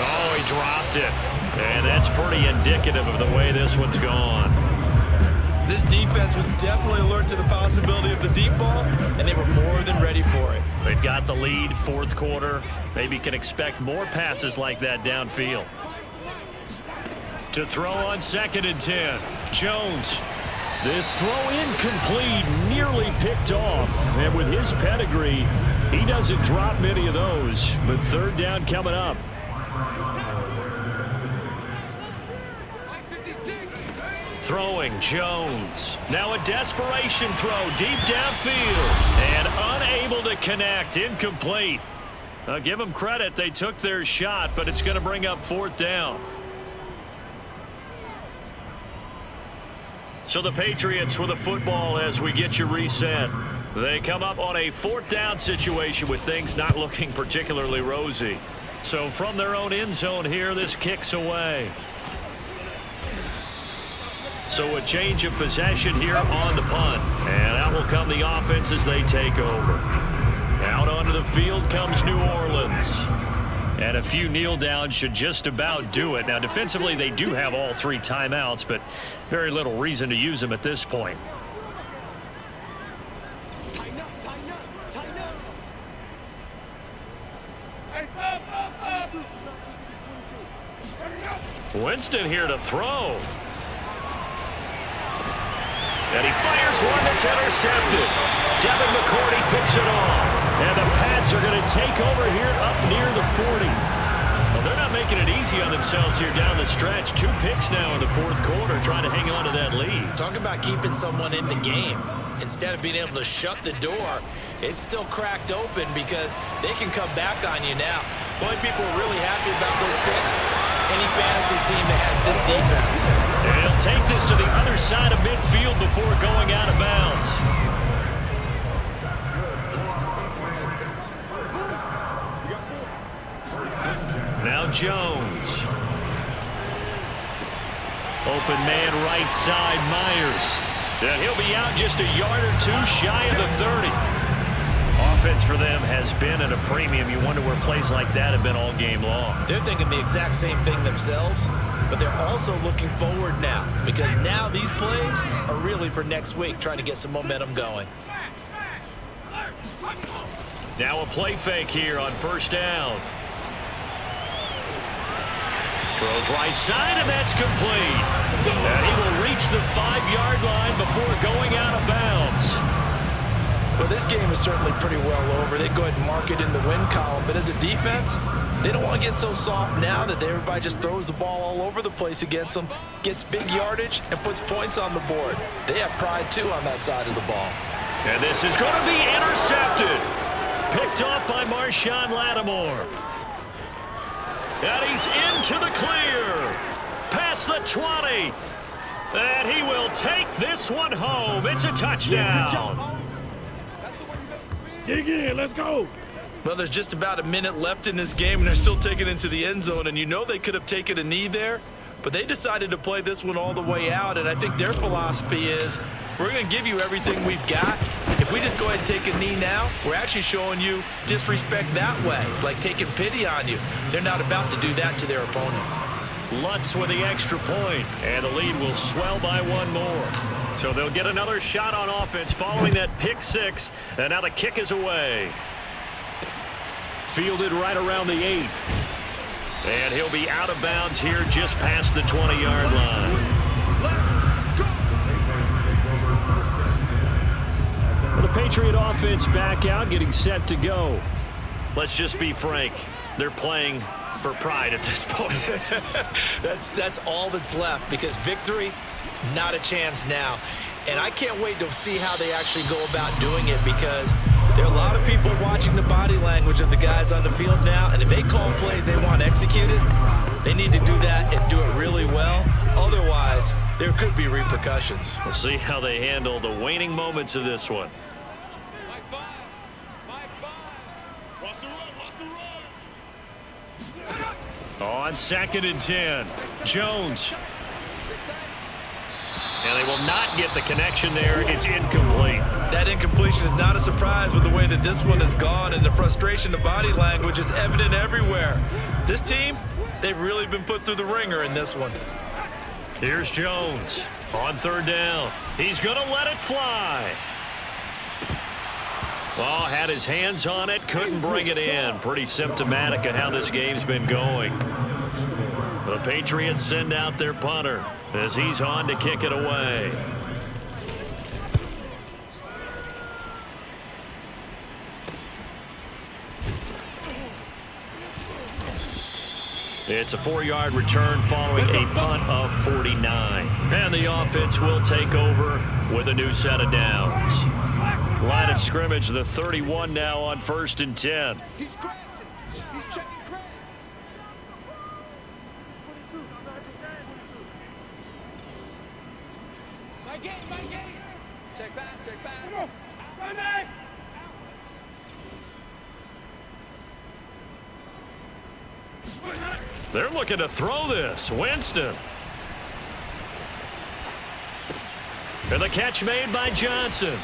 Oh, he dropped it. And that's pretty indicative of the way this one's gone. This defense was definitely alert to the possibility of the deep ball, and they were more than ready for it. They've got the lead, 4th quarter. Maybe can expect more passes like that downfield. To throw on 2nd and 10. Jones. This throw incomplete, nearly picked off. And with his pedigree, he doesn't drop many of those. But 3rd down coming up. Throwing, Jones. Now a desperation throw deep downfield. And unable to connect. Incomplete. I'll give them credit. They took their shot, but it's going to bring up 4th down. So the Patriots with the football as we get you reset. They come up on a 4th down situation with things not looking particularly rosy. So from their own end zone here, this kicks away. So a change of possession here on the punt. And out will come the offense as they take over. Out onto the field comes New Orleans. And a few kneel downs should just about do it. Now defensively they do have all 3 timeouts, but very little reason to use them at this point. Tighten up. Hey, up. Winston here to throw. And he fires one that's intercepted. Devin McCourty picks it off. And the Pats are going to take over here up near the 40. Well, they're not making it easy on themselves here down the stretch. 2 picks now in the 4th quarter trying to hang on to that lead. Talk about keeping someone in the game. Instead of being able to shut the door, it's still cracked open because they can come back on you now. The only people really happy about those picks, any fantasy team that has this defense. And he'll take this to the other side of midfield before going out of bounds. Now Jones. Open man right side, Myers. And he'll be out just a yard or 2 shy of the 30. Offense for them has been at a premium. You wonder where plays like that have been all game long. They're thinking the exact same thing themselves, but but they're also looking forward now because now these plays are really for next week, trying to get some momentum going. Now a play fake here on first down. Throws right side, and that's complete. And he will reach the 5-yard line before going out of bounds. Well, this game is certainly pretty well over. They go ahead and mark it in the win column. But as a defense, they don't want to get so soft now that everybody just throws the ball all over the place against them, gets big yardage, and puts points on the board. They have pride, too, on that side of the ball. And this is going to be intercepted. Picked off by Marshawn Lattimore. And he's into the clear. Past the 20. And he will take this one home. It's a touchdown. Dig in, let's go. Well, there's just about a minute left in this game, and they're still taking it into the end zone. And you know they could have taken a knee there, but they decided to play this one all the way out. And I think their philosophy is, we're going to give you everything we've got. If we just go ahead and take a knee now, we're actually showing you disrespect that way, like taking pity on you. They're not about to do that to their opponent. Lutz with the extra point, and the lead will swell by one more. So they'll get another shot on offense following that pick six, and now the kick is away. Fielded right around the 8. And he'll be out of bounds here just past the 20-yard line. The Patriot offense back out, getting set to go. Let's just be frank. They're playing for pride at this point. That's all that's left, because victory, not a chance now. And I can't wait to see how they actually go about doing it, because there are a lot of people watching the body language of the guys on the field now, and if they call plays they want executed, they need to do that and do it really well. Otherwise, there could be repercussions. We'll see how they handle the waning moments of this one. Watch the run. On 2nd and 10, Jones. And they will not get the connection there. It's incomplete. That incompletion is not a surprise with the way that this one has gone, and the frustration, the body language is evident everywhere. This team, they've really been put through the ringer in this one. Here's Jones on 3rd down. He's going to let it fly. Oh, had his hands on it, couldn't bring it in. Pretty symptomatic of how this game's been going. The Patriots send out their punter as he's on to kick it away. It's a 4-yard return following a punt of 49. And the offense will take over with a new set of downs. Line of scrimmage, the 31 now on 1st and 10. He's crashing. He's checking crash. My game. Check back. Come on. Sunday. They're looking to throw this. Winston. And the catch made by Johnson.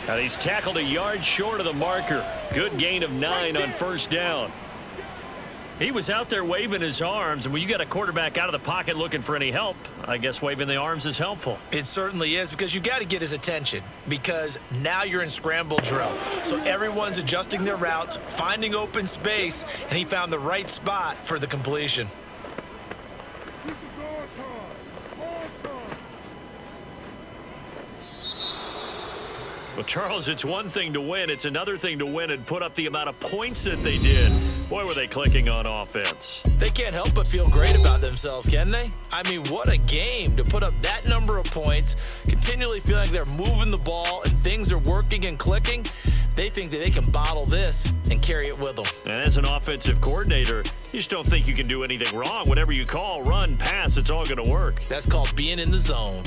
And he's tackled a yard short of the marker. Good gain of 9 on 1st down. He was out there waving his arms, and when you got a quarterback out of the pocket looking for any help, I guess waving the arms is helpful. It certainly is, because you got to get his attention, because now you're in scramble drill. So everyone's adjusting their routes, finding open space, and he found the right spot for the completion. Well, Charles, it's one thing to win. It's another thing to win and put up the amount of points that they did. Boy, were they clicking on offense. They can't help but feel great about themselves, can they? I mean, what a game to put up that number of points, continually feeling like they're moving the ball and things are working and clicking. They think that they can bottle this and carry it with them. And as an offensive coordinator, you just don't think you can do anything wrong. Whatever you call, run, pass, it's all going to work. That's called being in the zone.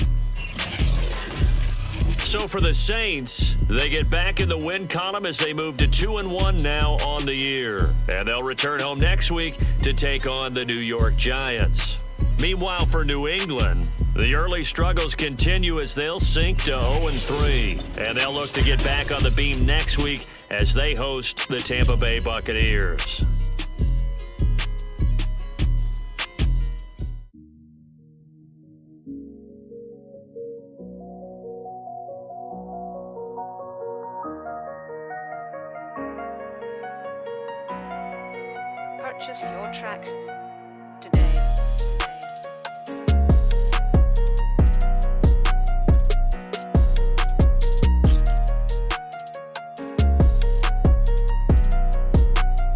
So for the Saints, they get back in the win column as they move to 2-1 now on the year. And they'll return home next week to take on the New York Giants. Meanwhile, for New England, the early struggles continue as they'll sink to 0-3. And they'll look to get back on the beam next week as they host the Tampa Bay Buccaneers. purchase your tracks